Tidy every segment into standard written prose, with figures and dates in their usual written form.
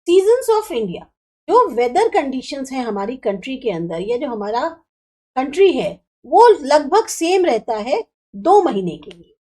Seasons of India, जो weather conditions हैं हमारी कंट्री के अंदर या जो हमारा कंट्री है वो लगभग सेम रहता है 2 महीने के लिए।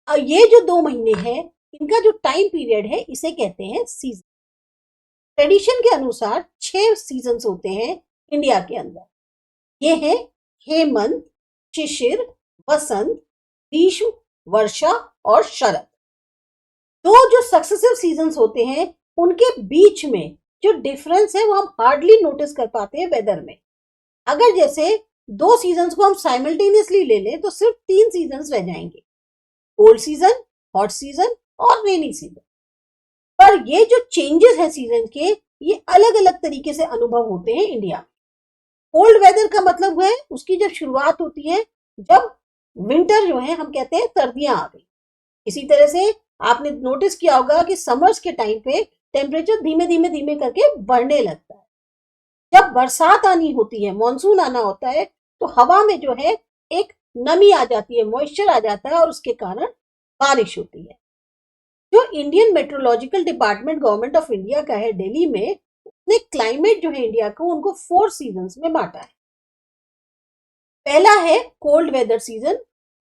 और ये जो 2 महीने हैं इनका जो टाइम पीरियड है इसे कहते हैं सीजन। ट्रेडिशन के अनुसार 6 सीजन्स होते हैं इंडिया के अंदर। ये है हेमंत, शिशिर, वसंत, ग्रीष्म, वर्षा और शरद। दो जो सक्सेसिव सीजन्स होते हैं उनके बीच में जो डिफरेंस है वो हम हार्डली नोटिस कर पाते हैं वेदर में। अगर जैसे 2 सीजन्स को हम साइमल्टेनियसली ले लें तो सिर्फ 3 सीजन्स रह जाएंगे, कोल्ड सीजन, हॉट सीजन और रेनी सीजन। पर ये जो चेंजेस हैं सीजन के, ये अलग अलग तरीके से अनुभव होते हैं इंडिया में। कोल्ड वेदर का मतलब है उसकी जब शुरुआत होती है जब विंटर जो है हम कहते हैं सर्दियां आ गई। इसी तरह से आपने नोटिस किया होगा कि समर्स के टाइम पे टेम्परेचर धीमे धीमे धीमे करके बढ़ने लगता है। जब बरसात आनी होती है, मॉनसून आना होता है, तो हवा में जो है एक नमी आ जाती है, मॉइस्चर आ जाता है और उसके कारण बारिश होती है। जो Indian meteorological department government of India का है दिल्ली में, उसने क्लाइमेट जो है इंडिया को उनको 4 सीजन्स में बांटा है। पहला है कोल्ड वेदर सीजन,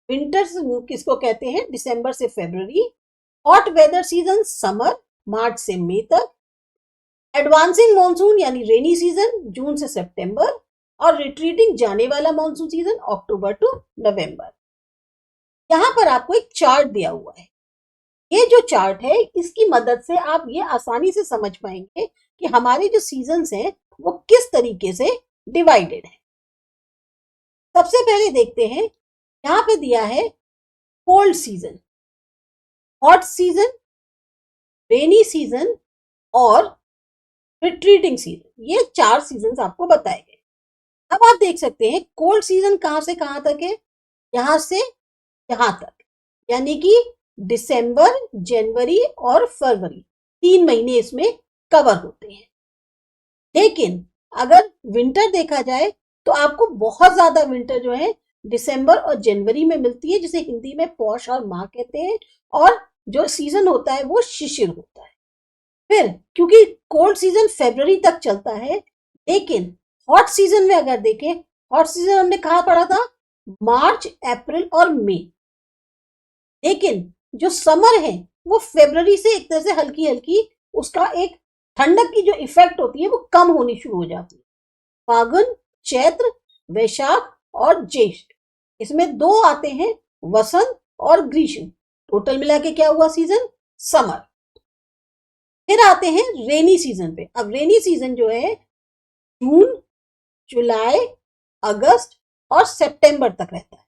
विंटर किसको कहते हैं, दिसंबर से फरवरी। हॉट वेदर सीजन समर, मार्च से मई तक। एडवांसिंग मॉनसून यानी रेनी सीजन, जून से सितंबर। और रिट्रीटिंग जाने वाला मॉनसून सीजन, अक्टूबर टू नवंबर। यहां पर आपको एक चार्ट दिया हुआ है। ये जो चार्ट है इसकी मदद से आप ये आसानी से समझ पाएंगे कि हमारे जो सीजन्स हैं वो किस तरीके से डिवाइडेड है। सबसे पहले देखते हैं, यहां पे दिया है cold season, hot season, rainy season और रिट्रीटिंग सीजन। ये 4 सीजन्स आपको बताए गए। अब आप देख सकते हैं कोल्ड सीजन कहां से कहां तक है, यहां से यहां तक, यानी कि दिसंबर, जनवरी और फरवरी, 3 महीने इसमें कवर होते हैं। लेकिन अगर विंटर देखा जाए तो आपको बहुत ज्यादा विंटर जो है दिसंबर और जनवरी में मिलती है, जिसे हिंदी में पौष और माह कहते हैं। और जो सीजन होता है वो शिशिर होता है। फिर क्योंकि कोल्ड सीजन फरवरी तक चलता है, लेकिन हॉट सीजन में अगर देखें, हॉट सीजन हमने कहा पढ़ा था, मार्च, अप्रैल और मई। लेकिन जो समर है वो फरवरी से एक तरह से हल्की हल्की उसका एक ठंडक की जो इफेक्ट होती है वो कम होनी शुरू हो जाती है। फागुन, चैत्र, वैशाख और ज्येष्ठ, इसमें 2 आते हैं, वसंत और ग्रीष्म। टोटल मिला के क्या हुआ सीजन, समर। फिर आते हैं रेनी सीजन पे। अब रेनी सीजन जो है जून, जुलाई, अगस्त और सितंबर तक रहता है,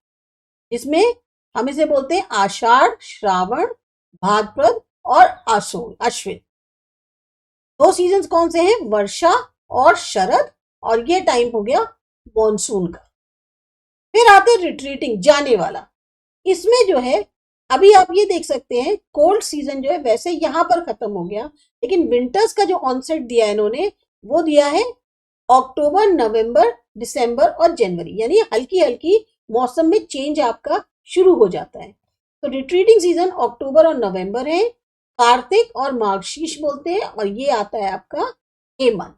जिसमें हम इसे बोलते हैं आषाढ़, श्रावण, भाद्रपद और अश्विन। 2 सीजन्स कौन से हैं, वर्षा और शरद, और ये टाइम हो गया मॉनसून का। फिर आते हैं रिट्रीटिंग, जाने वाला। इसमें जो है अभी आप ये देख सकते हैं कोल्ड सीजन जो है वैसे यहां पर खत्म हो गया, लेकिन विंटर्स का जो ऑनसेट दिया है इन्होंने वो दिया है अक्टूबर, नवंबर, दिसंबर और जनवरी, यानी हल्की हल्की मौसम में चेंज आपका शुरू हो जाता है। तो रिट्रीटिंग सीजन अक्टूबर और नवंबर है, कार्तिक और मार्गशीर्ष बोलते हैं, और ये आता है आपका हेमंत।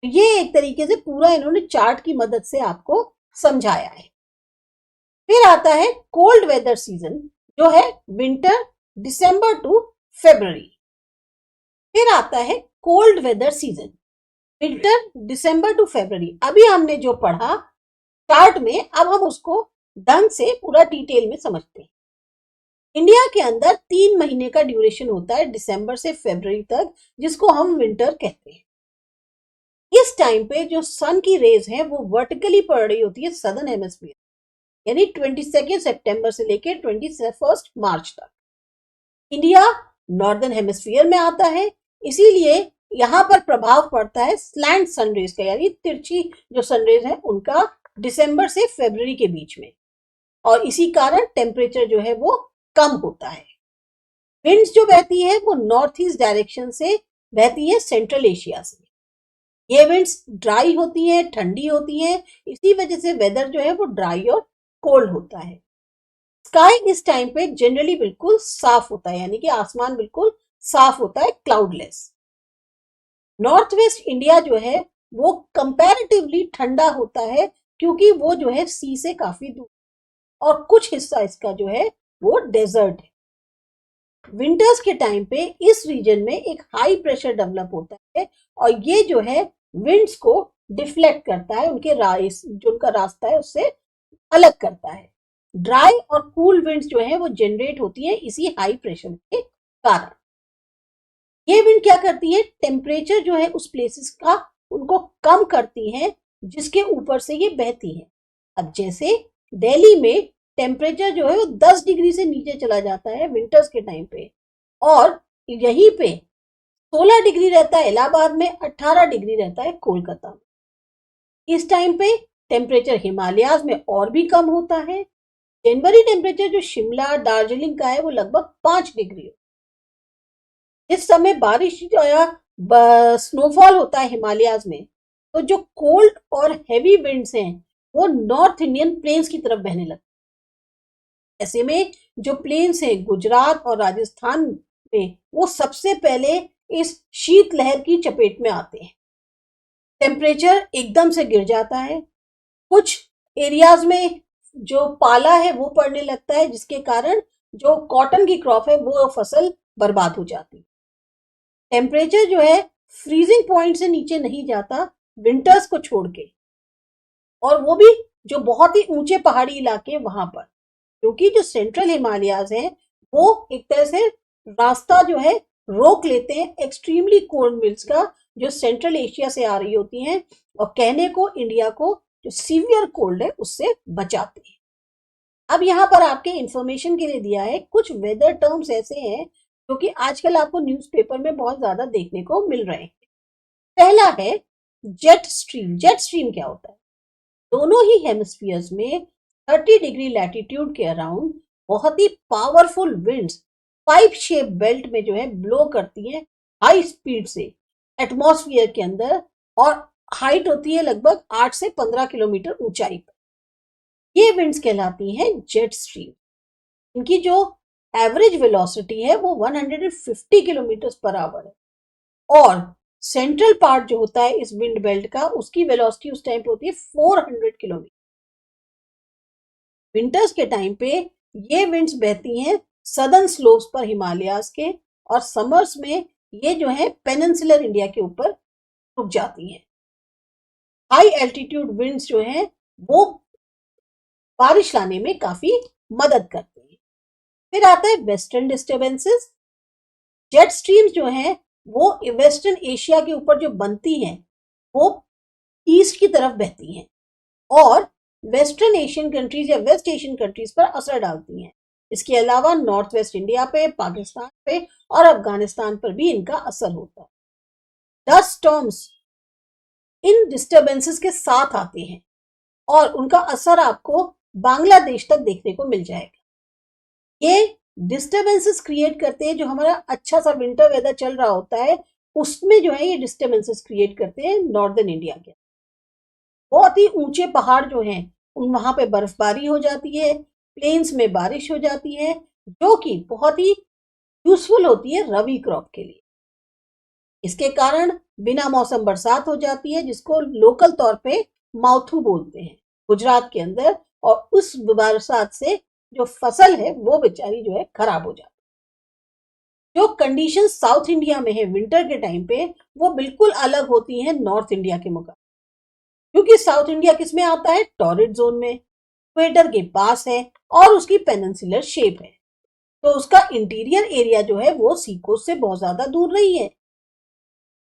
ये एक तरीके से पूरा इन्होंने चार्ट की मदद से आपको समझाया है। फिर आता है कोल्ड वेदर सीजन जो है विंटर, दिसंबर टू फरवरी। फिर आता है cold weather season, winter, December to February. अभी हमने जो पढ़ा चार्ट में, अब हम उसको ढंग से पूरा डिटेल में समझते हैं। इंडिया के अंदर 3 महीने का ड्यूरेशन होता है दिसंबर से फरवरी तक, जिसको हम विंटर कहते हैं। इस टाइम पे जो सन की रेज है वो वर्टिकली पड़ रही होती है सदर्न हेमिस्फीयर, यानी 22 सितंबर से लेकर 21 मार्च तक। इंडिया नॉर्दर्न हेमिस्फीयर में आता है, इसीलिए यहां पर प्रभाव पड़ता है स्लैंट सनरेज का, यानी तिरछी जो सनरेज है उनका दिसंबर से फरवरी के बीच में, और इसी कारण टेम्परेचर जो है वो कम होता है। विंड्स जो बहती है वो नॉर्थ ईस्ट डायरेक्शन से बहती है, सेंट्रल एशिया से। ये विंड्स ड्राई होती हैं, ठंडी होती हैं, इसी वजह से वेदर जो है वो ड्राई और कोल्ड होता है। स्काई इस टाइम पे जनरली बिल्कुल साफ होता है, यानी कि आसमान बिल्कुल साफ होता है, क्लाउडलेस। नॉर्थ वेस्ट इंडिया जो है वो कंपैरेटिवली ठंडा होता है, क्योंकि वो जो है सी से काफी दूर, और कुछ हिस्सा इसका जो है वो डेजर्ट है। विंटर्स के टाइम पे इस रीजन में एक हाई प्रेशर डेवलप होता है, और ये जो है विंड्स को डिफ्लेक्ट करता है, जो उनका रास्ता है उससे अलग करता है। ड्राई और कूल विंड्स जो है वो जनरेट होती है इसी हाई प्रेशर के कारण। ये विंड क्या करती है, टेम्परेचर जो है उस प्लेसेस का उनको कम करती है जिसके ऊपर से ये बहती है। अब जैसे दिल्ली में टेम्परेचर जो है वो 10 डिग्री से नीचे चला जाता है विंटर्स के टाइम पे, और यहीं पे 16 डिग्री रहता है इलाहाबाद में, 18 डिग्री रहता है कोलकाता में। इस टाइम पे टेम्परेचर हिमालयाज में और भी कम होता है। जनवरी टेम्परेचर जो शिमला दार्जिलिंग का है वो लगभग 5 डिग्री है। इस समय बारिश या स्नोफॉल होता है हिमालयाज में, तो जो कोल्ड और हैवी विंड्स हैं वो नॉर्थ इंडियन प्लेन्स की तरफ बहने लगते हैं। ऐसे में जो प्लेन्स हैं गुजरात और राजस्थान में, वो सबसे पहले इस शीतलहर की चपेट में आते हैं। टेम्परेचर एकदम से गिर जाता है। कुछ एरियाज में जो पाला है वो पड़ने लगता है, जिसके कारण जो कॉटन की क्रॉप है वो फसल बर्बाद हो जाती है। टेम्परेचर जो है फ्रीजिंग पॉइंट से नीचे नहीं जाता विंटर्स को छोड़ के, और वो भी जो बहुत ही ऊंचे पहाड़ी इलाके वहां पर, क्योंकि जो सेंट्रल हिमालयाज हैं वो एक तरह से रास्ता जो है रोक लेते हैं एक्सट्रीमली कोल्ड विंड्स का, जो सेंट्रल एशिया से आ रही होती हैं, और कहने को इंडिया को जो सीवियर कोल्ड है उससे बचाते हैं। अब यहाँ पर आपके इंफॉर्मेशन के लिए दिया है कुछ वेदर टर्म्स ऐसे हैं जो कि आजकल आपको न्यूज़पेपर में बहुत ज्यादा देखने को मिल रहे हैं। पहला है जेट स्ट्रीम। जेट स्ट्रीम क्या होता है, दोनों ही हेमिस्फीयर्स में 30 डिग्री लैटिट्यूड के अराउंड बहुत ही powerful winds pipe shape belt में जो है ब्लो करती हैं हाई स्पीड से एटमॉस्फेयर के अंदर, और हाइट होती है लगभग 8 से 15 किलोमीटर ऊंचाई पर। ये विंड्स कहलाती हैं जेट स्ट्रीम। इनकी जो एवरेज वेलोसिटी है वो 150 किलोमीटर पर आवर है, और सेंट्रल पार्ट जो होता है इस विंड बेल्ट का, उसकी वेलोसिटी उस टाइम पे होती है 400 किलोमीटर। विंटर्स के टाइम पे ये विंड्स बहती हैं सदर्न स्लोप्स पर हिमालयाज के, और समर्स में ये जो है पेनिनसुलर इंडिया के ऊपर रुक जाती हैं। हाई एल्टीट्यूड विंड्स जो हैं वो बारिश लाने में काफी मदद करते हैं। फिर आता है वेस्टर्न डिस्टर्बेंसेस। जेट स्ट्रीम्स जो हैं वो वेस्टर्न एशिया के ऊपर जो बनती हैं वो ईस्ट की तरफ बहती हैं, और वेस्टर्न एशियन कंट्रीज या वेस्ट एशियन कंट्रीज पर असर डालती हैं। इसके अलावा नॉर्थ वेस्ट इंडिया पे, पाकिस्तान पे और अफगानिस्तान पर भी इनका असर होता है। डस्ट स्टॉर्म्स इन डिस्टर्बेंसेस के साथ आते हैं, और उनका असर आपको बांग्लादेश तक देखने को मिल जाएगा। ये डिस्टर्बेंसेस क्रिएट करते हैं, जो हमारा अच्छा सा विंटर वेदर चल रहा होता है उसमें जो है ये डिस्टर्बेंसेस क्रिएट करते हैं नॉर्दर्न इंडिया के। बहुत ही ऊंचे पहाड़ जो हैं उन वहां पे बर्फबारी हो जाती है, प्लेन्स में बारिश हो जाती है, जो कि बहुत ही यूजफुल होती है रबी क्रॉप के लिए। इसके कारण बिना मौसम बरसात हो जाती है, जिसको लोकल तौर पे मावथू बोलते हैं गुजरात के अंदर, और उस बरसात से जो फसल है वो बेचारी जो है खराब हो जाती है। जो कंडीशन साउथ इंडिया में है विंटर के टाइम पे वो बिल्कुल अलग होती है नॉर्थ इंडिया के मुकाबले, क्योंकि साउथ इंडिया किसमें आता है, टॉरिड जोन में, इक्वेटर के पास है, और उसकी पेनिनसुलर शेप है, तो उसका इंटीरियर एरिया जो है वो सी कोस्ट से बहुत ज्यादा दूर नहीं है।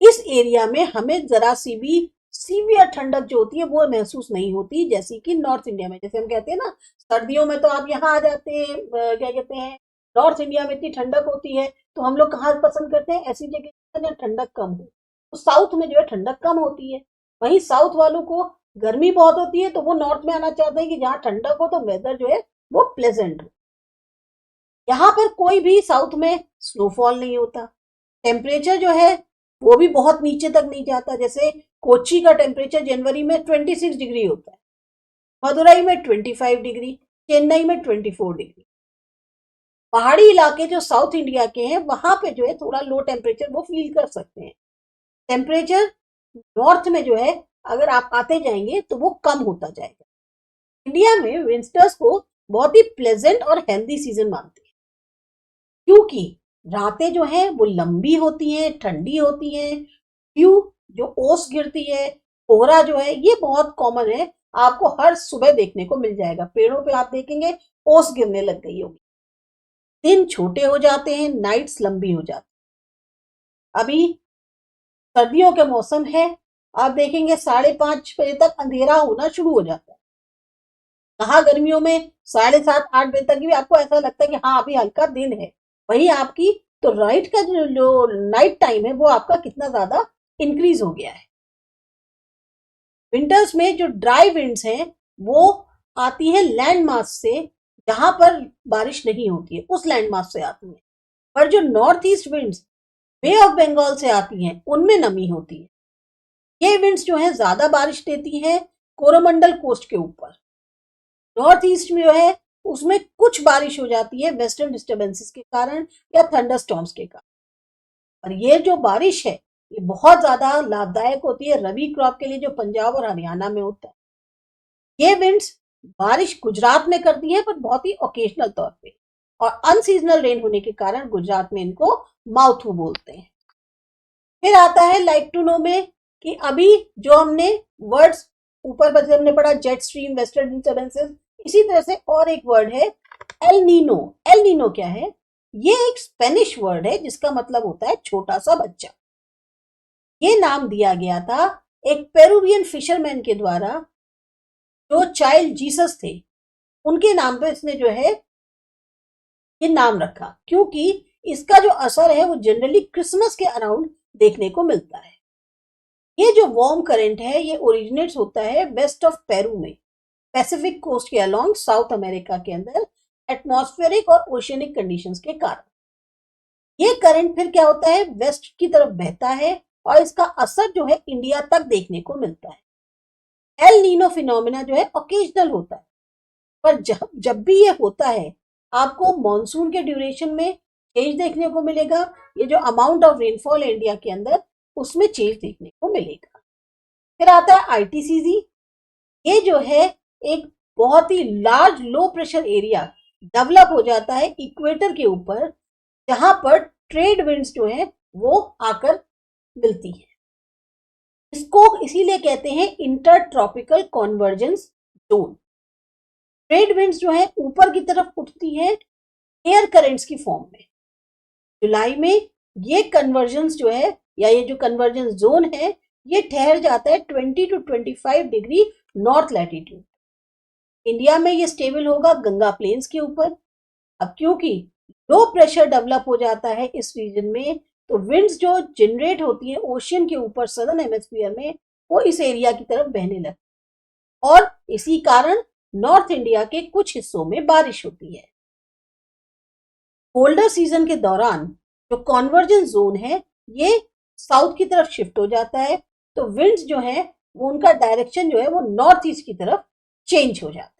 इस एरिया में हमें जरा सी भी सीवियर ठंडक जो होती है वो महसूस नहीं होती, जैसे कि नॉर्थ इंडिया में। जैसे हम कहते हैं ना सर्दियों में तो आप यहाँ आ जाते हैं, क्या कहते हैं, नॉर्थ इंडिया में इतनी ठंडक होती है, तो हम लोग कहाँ पसंद करते हैं, ऐसी जगह जहाँ ठंडक कम हो। तो साउथ में जो है ठंडक कम होती है, वहीं साउथ वालों को गर्मी बहुत होती है, तो वो नॉर्थ में आना चाहते हैं कि जहाँ ठंडक हो, तो वेदर जो है वो प्लेजेंट हो। यहाँ पर कोई भी साउथ में स्नोफॉल नहीं होता। टेम्परेचर जो है वो भी बहुत नीचे तक नहीं जाता। जैसे कोच्चि का टेम्परेचर जनवरी में 26 डिग्री होता है, मदुरई में 25 डिग्री, चेन्नई में 24 डिग्री। पहाड़ी इलाके जो साउथ इंडिया के हैं वहां पे जो है थोड़ा लो टेम्परेचर वो फील कर सकते हैं। टेम्परेचर नॉर्थ में जो है अगर आप आते जाएंगे तो वो कम होता जाएगा। इंडिया में विंटर्स को बहुत ही प्लेजेंट और हेल्दी सीजन मानते हैं, क्योंकि रातें जो है वो लंबी होती हैं, ठंडी होती हैं, ड्यू जो ओस गिरती है, कोहरा जो है ये बहुत कॉमन है, आपको हर सुबह देखने को मिल जाएगा। पेड़ों पे आप देखेंगे ओस गिरने लग गई होगी। दिन छोटे हो जाते हैं, नाइट्स लंबी हो जाती है। अभी सर्दियों के मौसम है, आप देखेंगे 5:30 बजे तक अंधेरा होना शुरू हो जाता है। कहा गर्मियों में 7:30-8 बजे तक भी आपको ऐसा लगता है कि हाँ अभी हल्का दिन है, वही आपकी तो राइट का जो नाइट टाइम है वो आपका कितना ज्यादा इंक्रीज हो गया है। विंटर्स में जो ड्राई विंड्स हैं वो आती है लैंड मास से, जहां पर बारिश नहीं होती है उस लैंड मास से आती है। पर जो north east winds bay of Bengal से आती हैं उनमें नमी होती है। ये विंड्स जो है ज्यादा बारिश देती हैं कोरोमंडल कोस्ट के ऊपर। नॉर्थ ईस्ट में जो है उसमें कुछ बारिश हो जाती है वेस्टर्न डिस्टर्बेंसेस के कारण या थंडरस्टॉर्म्स के कारण। और ये जो बारिश है ये बहुत ज्यादा लाभदायक होती है रबी क्रॉप के लिए जो पंजाब और हरियाणा में होता है। ये विंड्स बारिश गुजरात में करती है पर बहुत ही ओकेजनल तौर पे, और अनसीजनल रेन होने के कारण गुजरात में इनको माउथू बोलते हैं। फिर आता है लाइक टू नो में कि अभी जो हमने वर्ड्स ऊपर बस हमने पढ़ा जेट स्ट्रीम, वेस्टर्न डिस्टर्बेंसेस, इसी तरह से और एक वर्ड है एल नीनो। एल नीनो क्या है? ये एक स्पेनिश वर्ड है जिसका मतलब होता है छोटा सा बच्चा। ये नाम दिया गया था एक पेरुवियन फिशरमैन के द्वारा, जो चाइल्ड जीसस थे उनके नाम पे इसने जो है ये नाम रखा, क्योंकि इसका जो असर है वो जनरली क्रिसमस के अराउंड देखने को मिलता है। ये जो वार्म करंट है ये ओरिजिनेट्स होता है वेस्ट ऑफ पेरू में, पैसिफिक कोस्ट के अलोंग साउथ अमेरिका के अंदर एटमॉस्फेरिक और ओशियनिक कंडीशंस के कारण। ये करंट फिर क्या होता है वेस्ट की तरफ बहता है और इसका असर जो है इंडिया तक देखने को मिलता है। एल नीनो फिनोमिना जो है ओकेजनल होता है, पर जब भी ये होता है आपको मॉनसून के ड्यूरेशन में चेंज देखने को मिलेगा। ये जो अमाउंट ऑफ रेनफॉल है इंडिया के अंदर उसमें चेंज देखने को मिलेगा। फिर आता है आईटीसीजी। ये जो है एक बहुत ही large low pressure area develop हो जाता है इक्वेटर के ऊपर, जहां पर ट्रेड विंड्स जो है वो आकर मिलती है। इसको इसीलिए कहते हैं inter tropical convergence zone. Trade winds जो है ऊपर की तरफ उठती है एयर करेंट्स की फॉर्म में। जुलाई में ये कन्वर्जेंस जो है या ये जो कन्वर्जेंस जोन है ये ठहर जाता है 20 to 25 degree north latitude. India में ये स्टेबल होगा गंगा प्लेन्स के ऊपर। अब क्योंकि लो प्रेशर डेवलप हो जाता है इस रीजन में, तो विंड्स जो जनरेट होती है ओशियन के ऊपर सदर्न हेमिस्फीयर में वो इस एरिया की तरफ बहने लगती और इसी कारण नॉर्थ इंडिया के कुछ हिस्सों में बारिश होती है। कोल्डर सीजन के दौरान जो कॉन्वर्जेंस जोन है ये साउथ की तरफ शिफ्ट हो जाता है, तो विंड्स जो है वो उनका डायरेक्शन जो है वो नॉर्थ ईस्ट की तरफ चेंज हो जाता है।